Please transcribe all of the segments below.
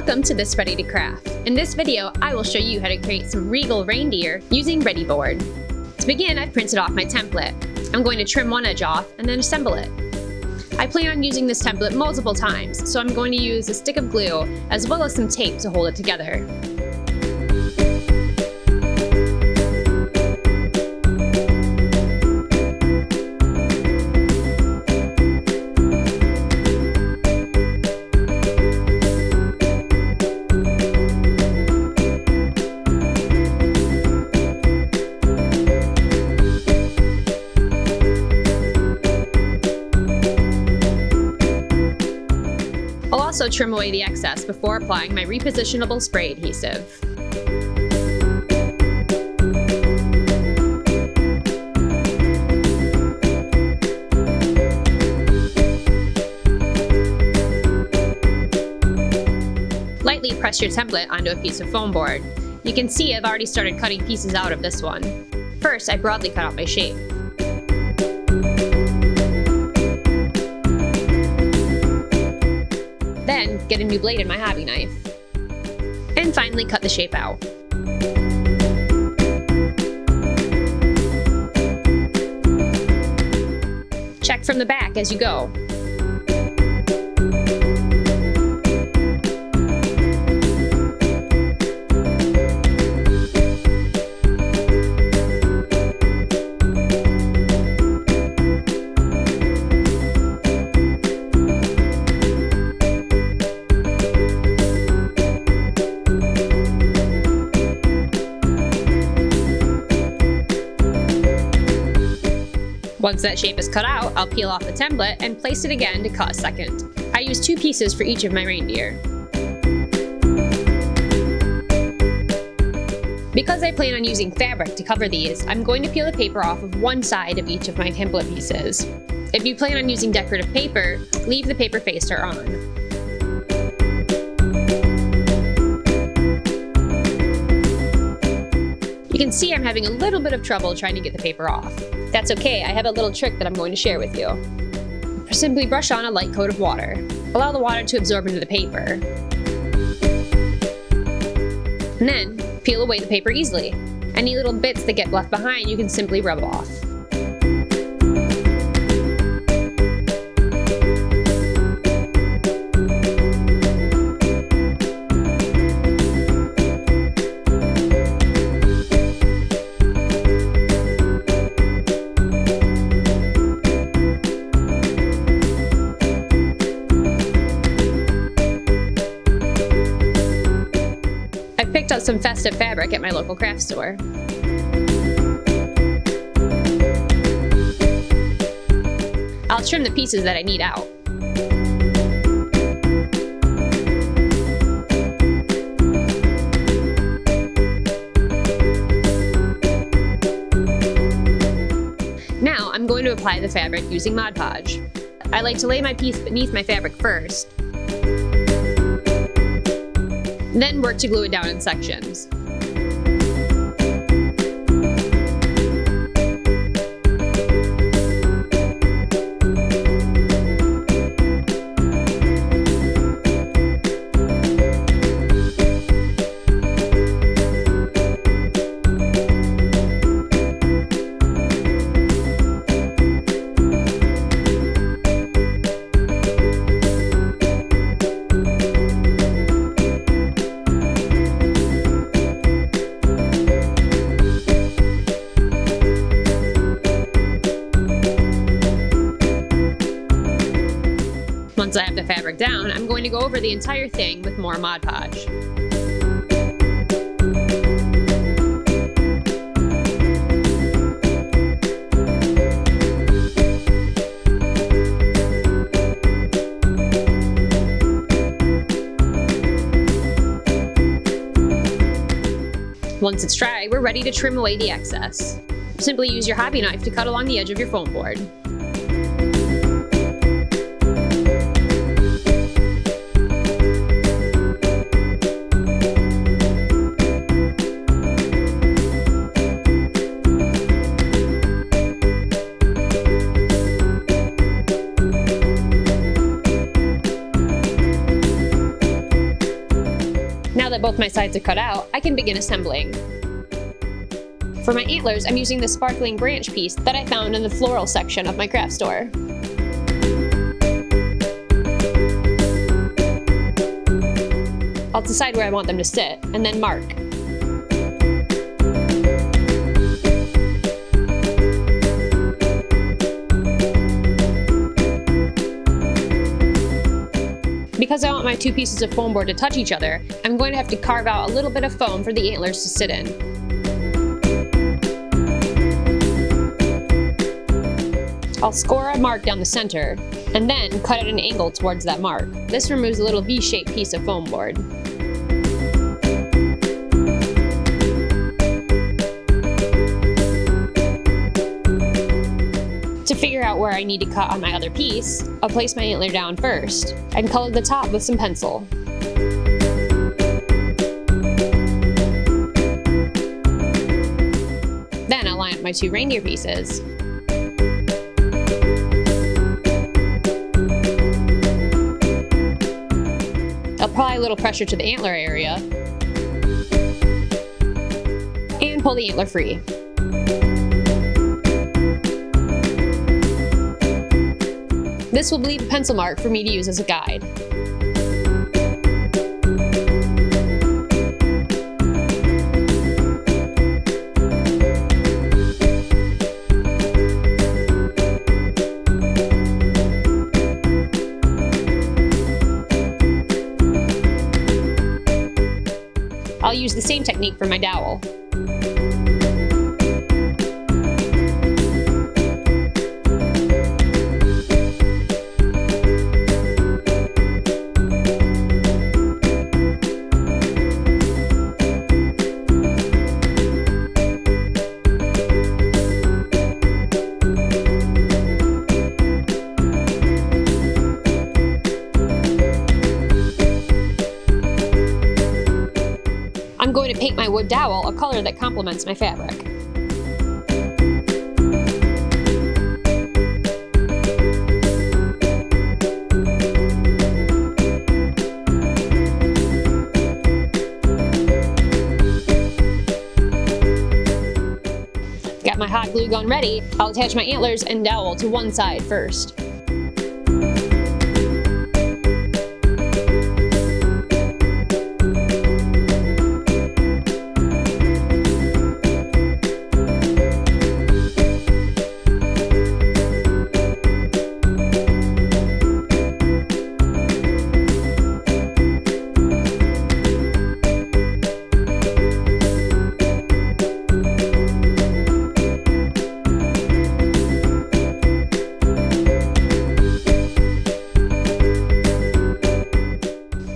Welcome to This Ready to Craft. In this video, I will show you how to create some regal reindeer using Readi-Board. To begin, I've printed off my template. I'm going to trim one edge off and then assemble it. I plan on using this template multiple times, so I'm going to use a stick of glue as well as some tape to hold it together. I'll also trim away the excess before applying my Repositionable spray adhesive. Lightly press your template onto a piece of foam board. You can see I've already started cutting pieces out of this one. First, I broadly cut out my shape. Then, get a new blade in my hobby knife. And finally cut the shape out. Check from the back as you go. Once that shape is cut out, I'll peel off the template and place it again to cut a second. I use 2 pieces for each of my reindeer. Because I plan on using fabric to cover these, I'm going to peel the paper off of one side of each of my template pieces. If you plan on using decorative paper, leave the paper faster on. You can see I'm having a little bit of trouble trying to get the paper off. That's okay, I have a little trick that I'm going to share with you. Simply brush on a light coat of water. Allow the water to absorb into the paper. And then, peel away the paper easily. Any little bits that get left behind you can simply rub off. Picked up some festive fabric at my local craft store. I'll trim the pieces that I need out. Now I'm going to apply the fabric using Mod Podge. I like to lay my piece beneath my fabric first, then work to glue it down in sections. Once I have the fabric down, I'm going to go over the entire thing with more Mod Podge. Once it's dry, we're ready to trim away the excess. Simply use your hobby knife to cut along the edge of your foam board. both my sides are cut out, I can begin assembling. For my antlers, I'm using the sparkling branch piece that I found in the floral section of my craft store. I'll decide where I want them to sit, and then mark. Because I want my two pieces of foam board to touch each other, I'm going to have to carve out a little bit of foam for the antlers to sit in. I'll score a mark down the center, and then cut at an angle towards that mark. This removes a little V-shaped piece of foam board. To figure out where I need to cut on my other piece, I'll place my antler down first, and color the top with some pencil. Then I'll line up my two reindeer pieces. Apply a little pressure to the antler area, and pull the antler free. This will leave a pencil mark for me to use as a guide. I'll use the same technique for my dowel. I'm going to paint my wood dowel a color that complements my fabric. Got my hot glue gun ready. I'll attach my antlers and dowel to one side first.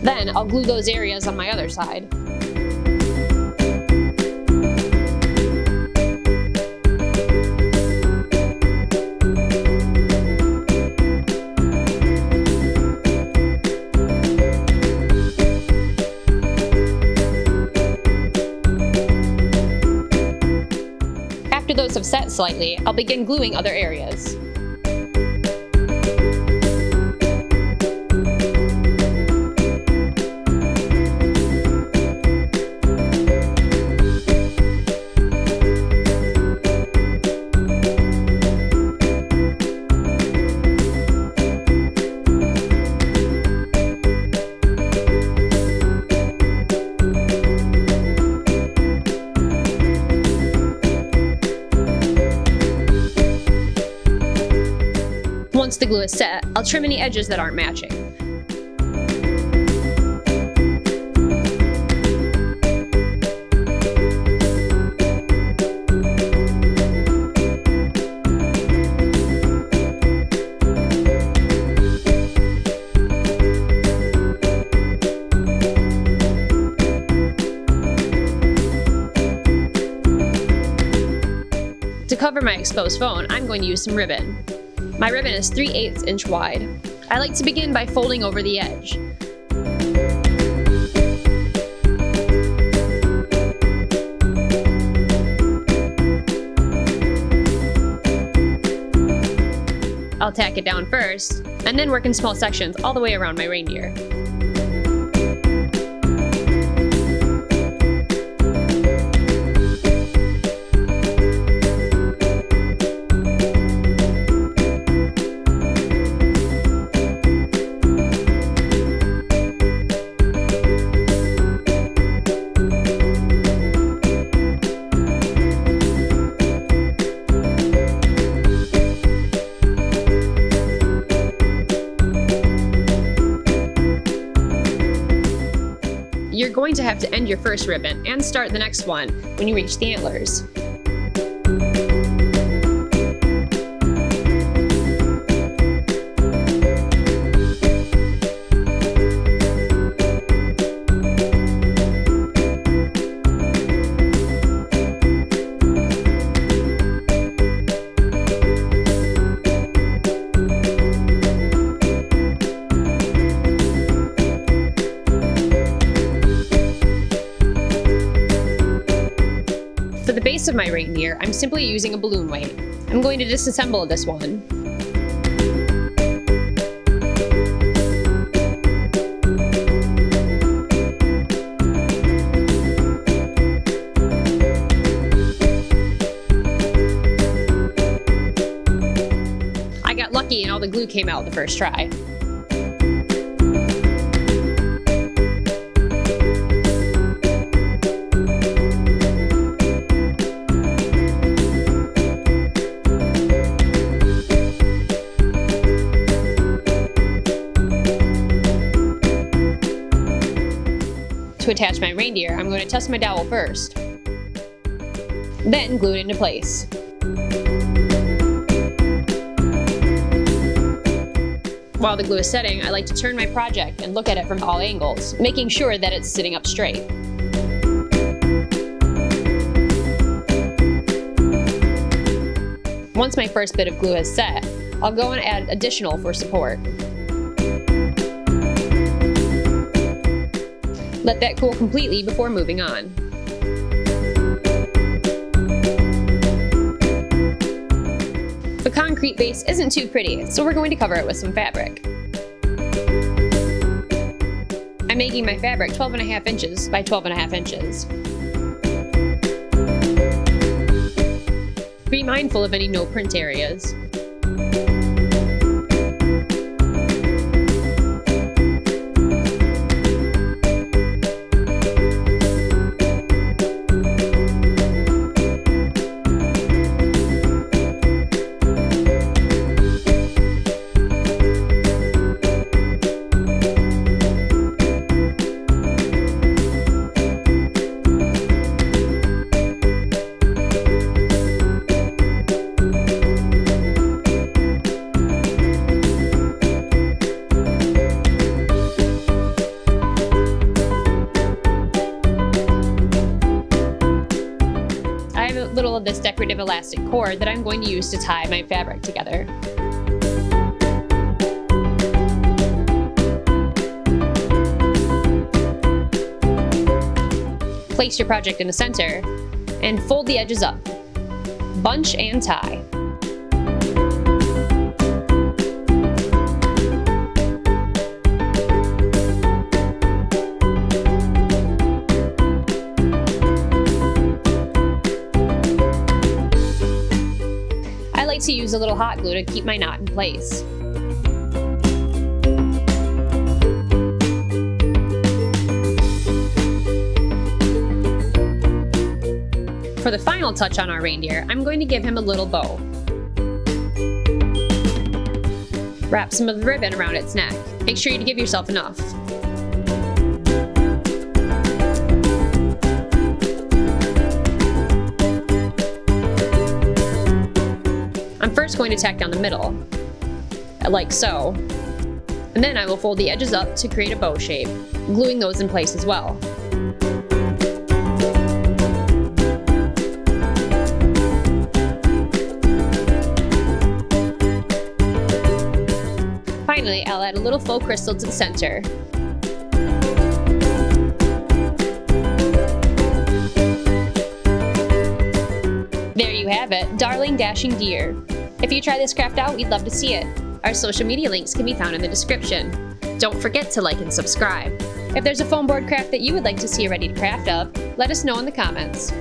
Then I'll glue those areas on my other side. After those have set slightly, I'll begin gluing other areas. Once the glue is set, I'll trim any edges that aren't matching. To cover my exposed phone, I'm going to use some ribbon. My ribbon is 3/8 inch wide. I like to begin by folding over the edge. I'll tack it down first, and then work in small sections all the way around my reindeer. going to have to end your first ribbon and start the next one when you reach the antlers. For the base of my reindeer, I'm simply using a balloon weight. I'm going to disassemble this one. I got lucky and all the glue came out the first try. To attach my reindeer, I'm going to test my dowel first, then glue it into place. While the glue is setting, I like to turn my project and look at it from all angles, making sure that it's sitting up straight. Once my first bit of glue is set, I'll go and add additional for support. Let that cool completely before moving on. The concrete base isn't too pretty, so we're going to cover it with some fabric. I'm making my fabric 12.5 inches by 12.5 inches. Be mindful of any no print areas. Little of this decorative elastic cord that I'm going to use to tie my fabric together. Place your project in the center and fold the edges up. Bunch and tie. I like to use a little hot glue to keep my knot in place. For the final touch on our reindeer, I'm going to give him a little bow. Wrap some of the ribbon around its neck. Make sure you give yourself enough. I'm first going to tack down the middle, like so, and then I will fold the edges up to create a bow shape, gluing those in place as well. Finally, I'll add a little faux crystal to the center. There you have it, darling dashing deer. If you try this craft out, we'd love to see it. Our social media links can be found in the description. Don't forget to like and subscribe. If there's a foam board craft that you would like to see a ready to craft of, let us know in the comments.